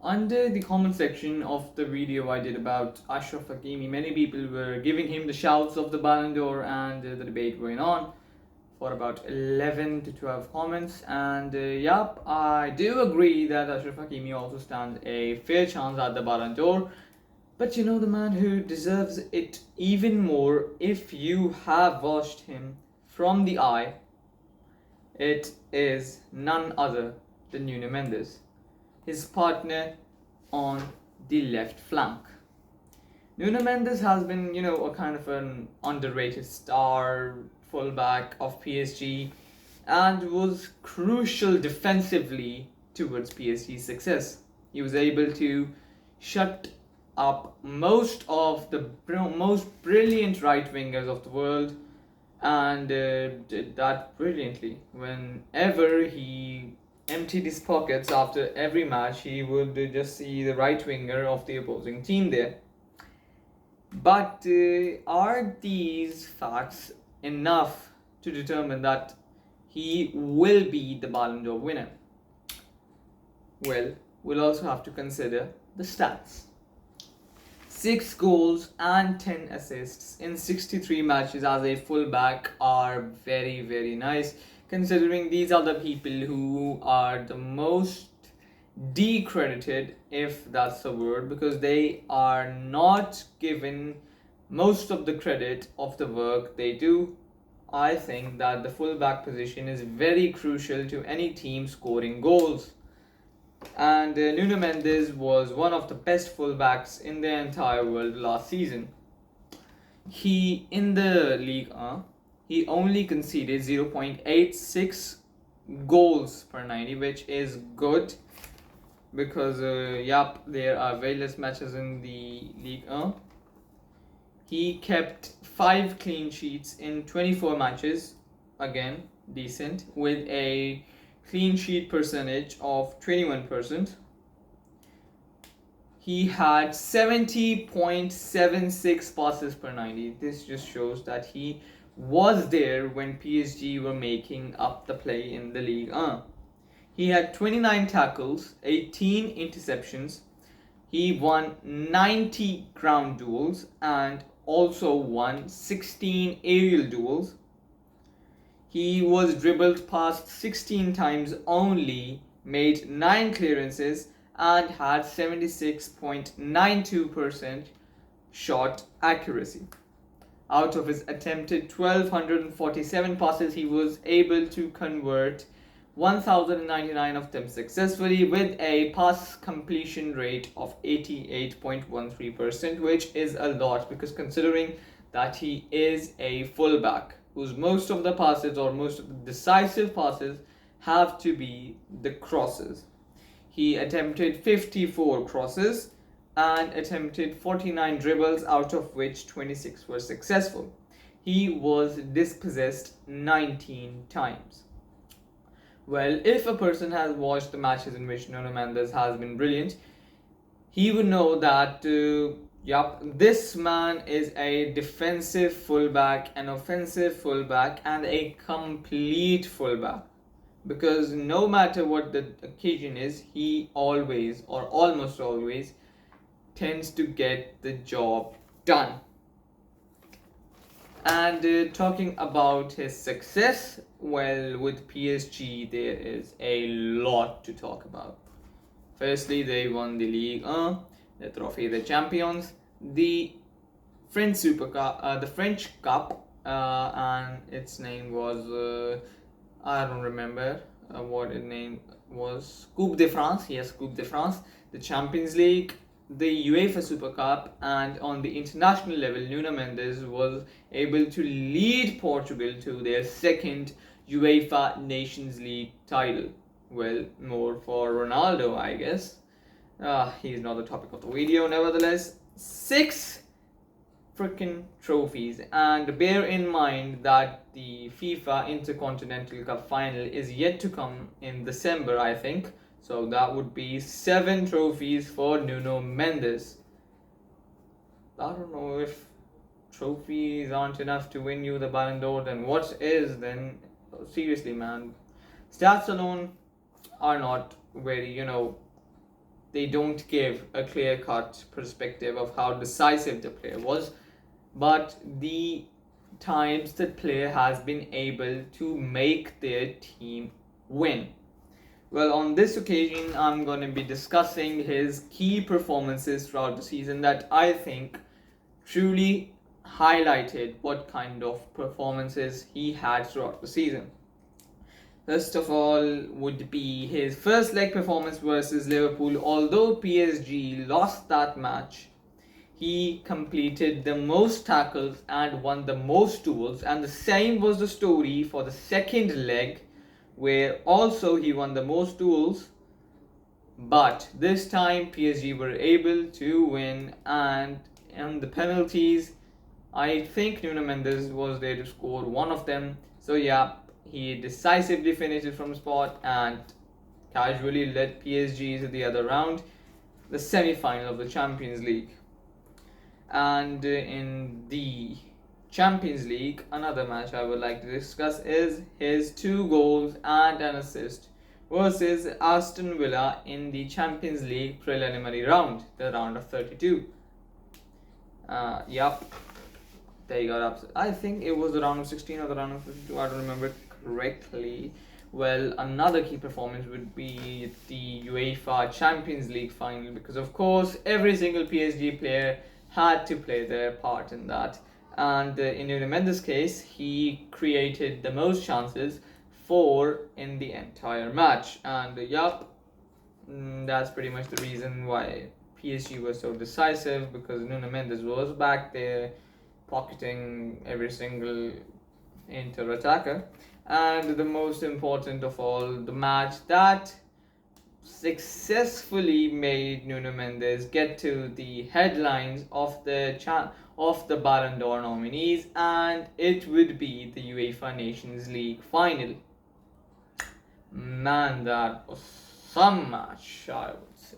Under the comment section of the video I did about Ashraf Hakimi, many people were giving him the shouts of the Ballon d'Or, and the debate going on for about 11 to 12 comments. And yep, I do agree that Ashraf Hakimi also stands a fair chance at the Ballon d'Or. But you know, the man who deserves it even more, if you have watched him from the eye, it is none other than Nuno Mendes, his partner on the left flank. Nuno Mendes has been, a kind of an underrated star fullback of PSG and was crucial defensively towards PSG's success. He was able to shut up most of the most brilliant right wingers of the world, and did that brilliantly. Whenever he emptied his pockets after every match, he would just see the right winger of the opposing team there. But are these facts enough to determine that he will be the Ballon d'Or winner? Well, we'll also have to consider the stats. 6 goals and 10 assists in 63 matches as a fullback are very, very nice, considering these are the people who are the most decredited, if that's the word, because they are not given most of the credit of the work they do. I think that the fullback position is very crucial to any team scoring goals. And Nuno Mendes was one of the best fullbacks in the entire world last season. In the Ligue 1, he only conceded 0.86 goals per 90, which is good because, there are various matches in the Ligue 1. He kept 5 clean sheets in 24 matches, again, decent, with a clean sheet percentage of 21%. He had 70.76 passes per 90. This just shows that he was there when PSG were making up the play in the Ligue 1. He had 29 tackles, 18 interceptions. He won 90 ground duels and also won 16 aerial duels. He was dribbled past 16 times only, made 9 clearances, and had 76.92% shot accuracy. Out of his attempted 1,247 passes, he was able to convert 1,099 of them successfully, with a pass completion rate of 88.13%, which is a lot, because considering that he is a fullback whose most of the passes or most of the decisive passes have to be the crosses. He attempted 54 crosses and attempted 49 dribbles, out of which 26 were successful. He was dispossessed 19 times. Well, if a person has watched the matches in which Nuno Mendes has been brilliant, he would know that this man is a defensive fullback, an offensive fullback, and a complete fullback. Because no matter what the occasion is, he always, or almost always, tends to get the job done. And talking about his success, well, with PSG, there is a lot to talk about. Firstly, they won the Ligue 1, the Trophée des Champions, the French Super Cup, the French Cup, and its name was I don't remember what its name was. Coupe de France, yes, Coupe de France, the Champions League, the UEFA Super Cup, and on the international level, Nuno Mendes was able to lead Portugal to their second UEFA Nations League title. Well, more for Ronaldo, I guess. He's not the topic of the video. Nevertheless, 6 freaking trophies, and bear in mind that the FIFA Intercontinental Cup final is yet to come in December, I think. So that would be 7 trophies for Nuno Mendes. I don't know, if trophies aren't enough to win you the Ballon d'Or, then what is? Then seriously, man, stats alone are not very, they don't give a clear-cut perspective of how decisive the player was, but the times that player has been able to make their team win. Well, on this occasion, I'm going to be discussing his key performances throughout the season that I think truly highlighted what kind of performances he had throughout the season. First of all would be his first leg performance versus Liverpool. Although PSG lost that match, he completed the most tackles and won the most duels, and the same was the story for the second leg, where also he won the most duels, but this time PSG were able to win, and in the penalties, I think Nuno Mendes was there to score one of them. So yeah, he decisively finished it from spot and casually led PSG to the other round, the semi-final of the Champions League. And in the Champions League, another match I would like to discuss is his 2 goals and an assist versus Aston Villa in the Champions League preliminary round, the round of 32. Yup, they got upset. I think it was the round of 16 or the round of 52, I don't remember correctly. Well, another key performance would be the UEFA Champions League final, because of course every single PSG player had to play their part in that, and in Nuno Mendes' case, he created the most chances, 4 in the entire match, and that's pretty much the reason why PSG was so decisive, because Nuno Mendes was back there pocketing every single Inter attacker. And the most important of all, the match that successfully made Nuno Mendes get to the headlines of the Ballon Do'r nominees, and it would be the UEFA Nations League final. Man, that was some match, I would say.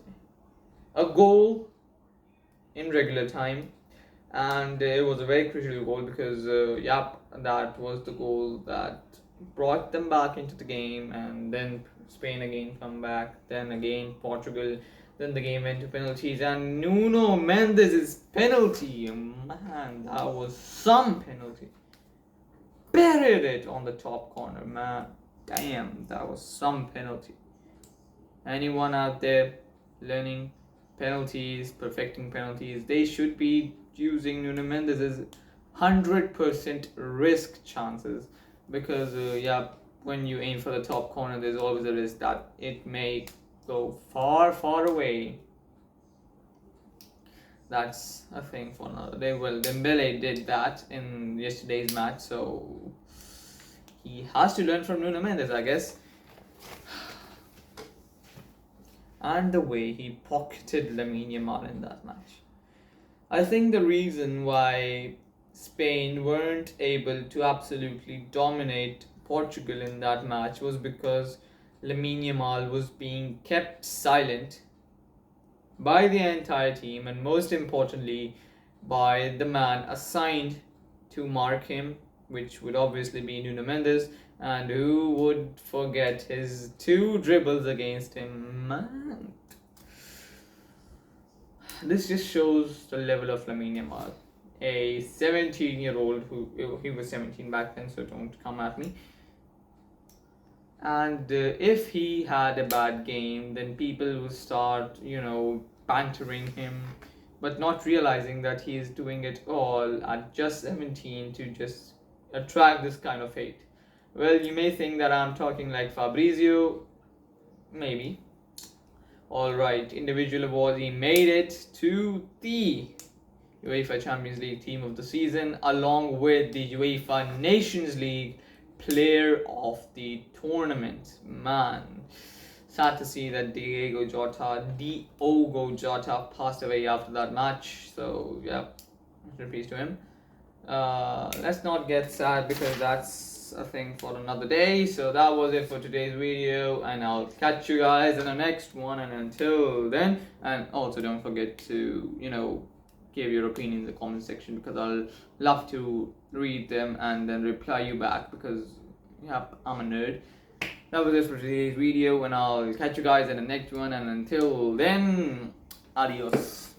A goal in regular time, and it was a very crucial goal because that was the goal that brought them back into the game, and then Spain again come back, then again Portugal, then the game went to penalties, and Nuno Mendes' penalty, man, that was some penalty. Buried it on the top corner, man. Damn, that was some penalty. Anyone out there learning penalties, perfecting penalties, they should be using Nuno Mendes' 100% risk chances, because when you aim for the top corner, there's always a risk that it may go far, far away. That's a thing for another day. Well, Dembele did that in yesterday's match, so he has to learn from Nuno Mendes, I guess. And the way he pocketed Lamine Yamal in that match. I think the reason why Spain weren't able to absolutely dominate Portugal in that match was because Lamine Yamal was being kept silent by the entire team, and most importantly by the man assigned to mark him, which would obviously be Nuno Mendes, and who would forget his 2 dribbles against him, man. This just shows the level of Lamine Yamal, a 17-year-old who he was 17 back then, so don't come at me. And if he had a bad game, then people will start, bantering him, but not realizing that he is doing it all at just 17 to just attract this kind of hate. Well, you may think that I'm talking like Fabrizio, maybe. Alright, individual award, he made it to the UEFA Champions League Team of the Season, along with the UEFA Nations League Player of the Tournament. Man, sad to see that Diogo Jota passed away after that match, so yeah, rest in peace to him. Let's not get sad, because that's a thing for another day. So that was it for today's video, and I'll catch you guys in the next one, and until then, and also don't forget to give your opinion in the comment section, because I'll love to read them and then reply you back, because I'm a nerd. that was it for today's video, and I'll catch you guys in the next one. And until then, adios.